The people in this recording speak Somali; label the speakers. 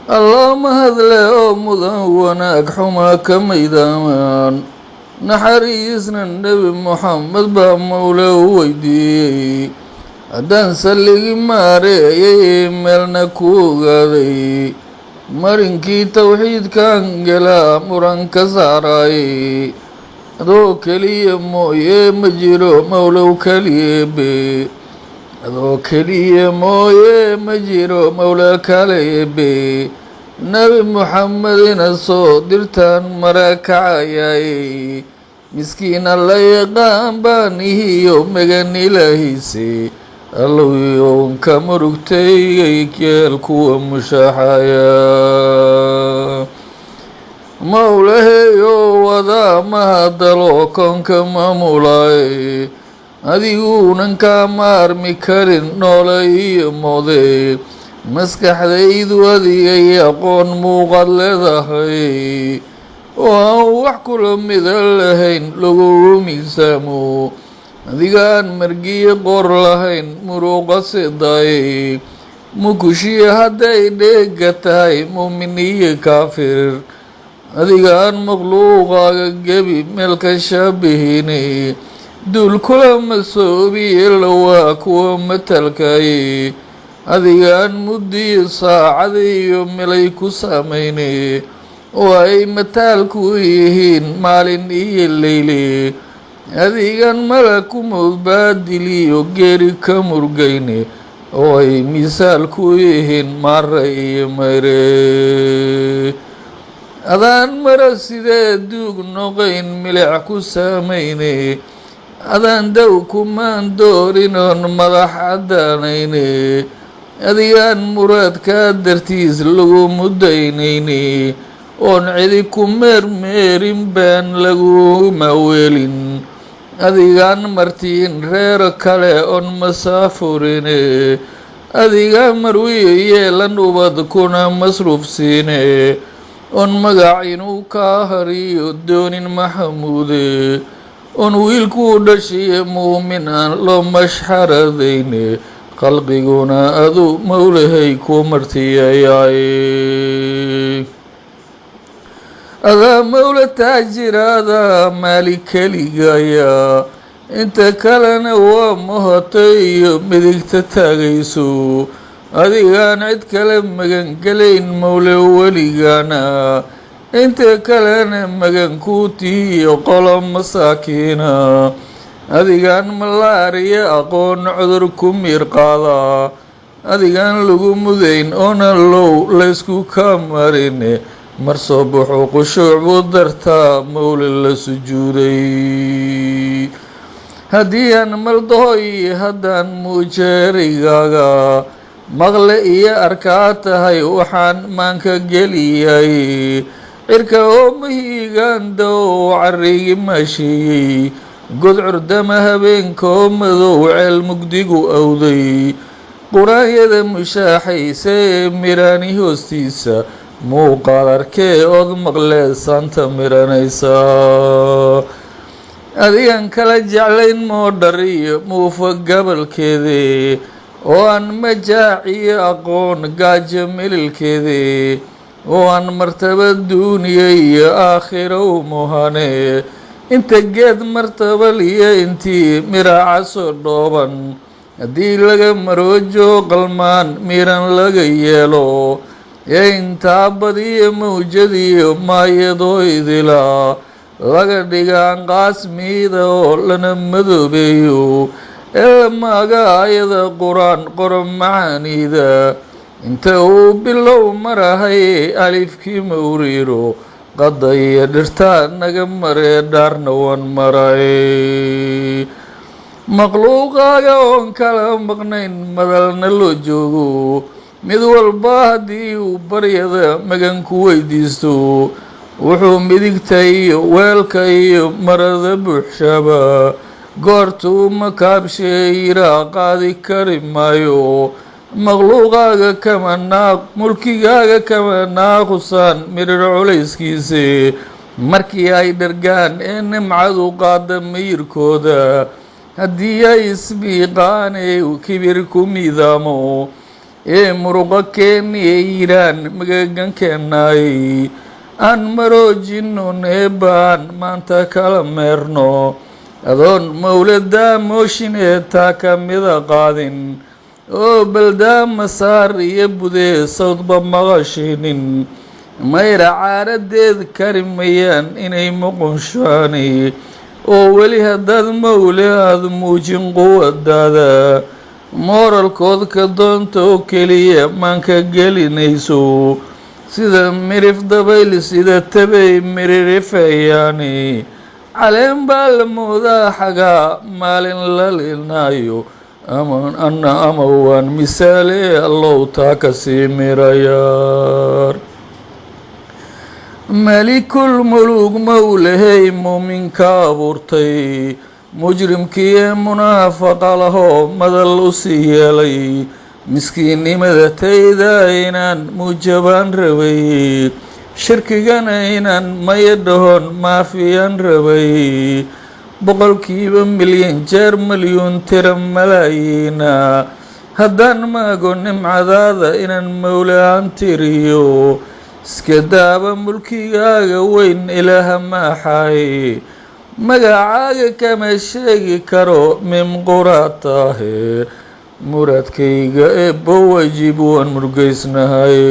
Speaker 1: alla mahadle oo mudan wanaag xumaa ka maydaamaan naxariisna nebi moxamed baa mawle u weydiiyey haddaan salligi maareeyay meelna ku ogaaday marinkii tawxiidkan gelaa muran ka saaraayay adoo keliya mooye ma jiro mawlow kaliyeebe adoo keliya mooye ma jiro mawla kaleebe nebi moxamedina soo dirtaan marakacayay miskiin alla yaqaan baan ihiyo megan ilaahiise allow ka murugtay keel kuwa mushaaxaya mawlaheeyo wadaa mahadalo koonka maamulay adiguunan kaa maarmi karin noole iyo moode maskaxdaydu adigay aqoon muuqaad leedahay oo aan wax kula mida lahayn lagugu miisaamo adigaan margiyo qor lahayn muruuqa sidaay mukushiya hadday dheega tahay muumin iyo kaafir adigaan makhluuqaaga gebi meel ka shaabihine duul kula masoobiye lawaa kuwa matalkay adigaan muddiyo saacada iyo melay ku saamayne oo ay mataalku yihiin maalin iyo leyle adigaan malaku mowdbaadiliyo geeri ka murgayne oo ay misaal ku yihiin maare iyo mayre adaan mara sidee duug noqayn milic ku saamayne adaan dow kumaan doorinoon madax caddaanayne adigaan muraadkaa dartiis lagu mudaynayne oon cidi ku meermeerin baan lagu maaweelin adigaan martiin reero kale oon masaafurine adigaa marwiyo yeelan ubad kuna masruuf siine oon magac inuu kaa hariyo doonin maxamuude oon wiilkuu dhashiye muumin aan loo mashxaradayne qalbiguna adu mawlahay ku martiyayay adaa mawla taajiraada maali keligaya inta kalena waa mahotay iyo midigta taagayso adigaan cid kale magangelayn mawle weligaana inta kalena magan kuu tihiyo qolo masaakiina adigaan malaariya aqoon cudur ku miir qaada adigaan lagu mudayn oona low laysku ka marine mar soo baxo qushuuc buu dartaa mawle la sujuuday haddii aan maldahoy haddaan muujeerigaaga maqle iyo arkaa tahay waxaan maanka geliyay cirka oo mahiiganda oo carrigi maasheeyey god curdama habeenkoo madow ceel mugdigu awday quraanyada mushaaxaysa ee miraani hoostiisa muuqaal arkee ood maqlee saanta miranaysa adigaan kala jeclayn moodhar iyo muufa gabalkeede oo aan majaaciyo aqoon gaajo melilkeede oo aan martaba duuniya iyo aakhiro u muhane inta geed martabal iyo intii miraacaso dhooban haddii laga maroojo qalmaan miran laga yeelo ee intaa badiyo mawjadiyo maayadoo idila laga dhigaan qaasmiida oo lana madoobeeyo ee maaga ayada qur-aan qoro macaaniida inta uu bilow marahay alifkii mawriiro qadda iyo dhirtaa naga maree dhaarna wan maray makhluuqaaga oon kala maqnayn madalna loo joogo mid walba haddii uu baryada magan ku weydiisto wuxuu midigta iyo weelka iyo marada buuxshaba goortuu makaabsheeyiraa qaadi kari maayo makhluuqaaga kama mulkigaaga kama naaqusaan mirir culayskiise markii ay dhargaan ee nimcadu qaada mayirkooda haddii ay isbiiqaan ee kibir ku miidaamo ee muruqa keeniya yiraan magagankeennay aan maroojinun eebbaan maanta kala meerno adoon mawladaa mooshinee taa ka mida qaadin oo baldaa masaar iyo budee sawdba maqashinin mayra caaradeed kari mayaan inay muqunshaani oo weli haddaad mawle aad muujin quwadaada mooralkood ka doonta oo keliya maanka gelinayso sida mirif dabayl sida tabay miririfeeyaani caleen baa la moodaa xagaa maalin la linaayo ama waan misaale allow taa ka sii mirayaar malikul mulug mawlahay muuminka abuurtay mujrimkii ee munaafaqa lahoo madal u sii yeelay miskiinnimada tayda inaan muujabaan rabay shirkigana inaan maya dhahoon maafiyaan rabay boqolkiiba milyan jeer milyuun tira malaayiina haddaan maago nimcadaada inaan mawlaan tiriyo iska daaba mulkigaaga weyn ilaaha maaxay magacaaga kama sheegi karo mimquraad taahe muradkayga eebbo wajib waan murgaysnahay